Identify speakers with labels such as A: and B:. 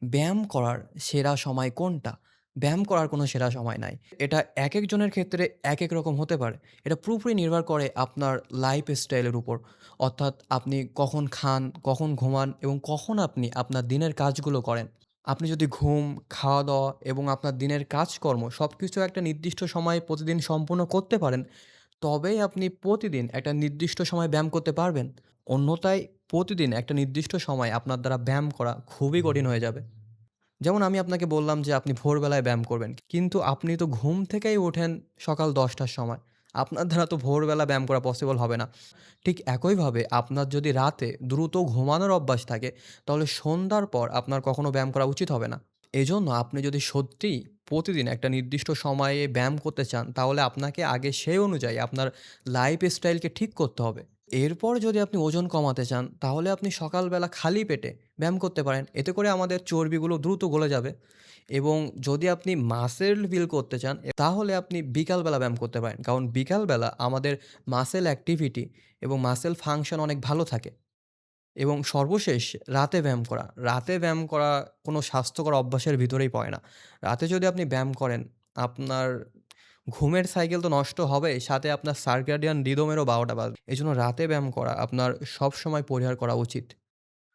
A: ব্যায়াম করার সেরা সময় কোনটা? ব্যায়াম করার কোনো সেরা সময় নাই। এটা একেকজনের ক্ষেত্রে একেক রকম হতে পারে। এটা পুরোপুরি নির্ভর করে আপনার লাইফস্টাইলের উপর। অর্থাৎ আপনি কখন খান, কখন ঘুমান এবং কখন আপনি আপনার দিনের কাজগুলো করেন। আপনি যদি ঘুম, খাওয়া-দাওয়া এবং আপনার দিনের কাজকর্ম সবকিছু একটা নির্দিষ্ট সময়ে প্রতিদিন সম্পূর্ণ করতে পারেন, তবেই আপনি প্রতিদিন একটা নির্দিষ্ট সময় ব্যায়াম করতে পারবেন। অন্যথায় প্রতিদিন একটা নির্দিষ্ট সময় আপনার দ্বারা ব্যায়াম করা খুবই কঠিন হয়ে যাবে। যেমন আমি আপনাকে বললাম যে আপনি ভোরবেলায় ব্যায়াম করবেন। কিন্তু আপনি তো ঘুম থেকেই ওঠেন সকাল ১০ টার সময়। আপনার দ্বারা তো ভোরবেলা ব্যায়াম করা পসিবল হবে না। ঠিক একইভাবে আপনার যদি রাতে দ্রুত ঘুমানোর অভ্যাস থাকে, তাহলে সন্ধ্যার পর আপনার কখনো ব্যায়াম করা উচিত হবে না। এজন্য আপনি যদি সত্যিই প্রতিদিন একটা নির্দিষ্ট সময়ে ব্যায়াম করতে চান, তাহলে আপনাকে আগে সেই অনুযায়ী আপনার লাইফস্টাইলকে ঠিক করতে হবে। এরপর যদি আপনি ওজন কমাতে চান, তাহলে আপনি সকালবেলা খালি পেটে ব্যায়াম করতে পারেন। এতে করে আমাদের চর্বিগুলো দ্রুত গলে যাবে এবং যদি আপনি মাসল বিল্ড করতে চান, তাহলে আপনি বিকালবেলা ব্যায়াম করতে পারেন। কারণ বিকালবেলা আমাদের মাসল অ্যাক্টিভিটি এবং মাসল ফাংশন অনেক ভালো থাকে। এবং সর্বশেষ রাতে ব্যায়াম করা। রাতে ব্যায়াম করা কোনো স্বাস্থ্যকর অভ্যাসের ভিতরেই পড়ে না। রাতে যদি আপনি ব্যায়াম করেন, আপনার ঘুমের সাইকেল তো নষ্ট হবেই, সাথে আপনার সার্কেডিয়ান রিদমেরও ১২টা বাজবে। এজন্য রাতে ব্যায়াম করা আপনার সবসময় পরিহার করা উচিত।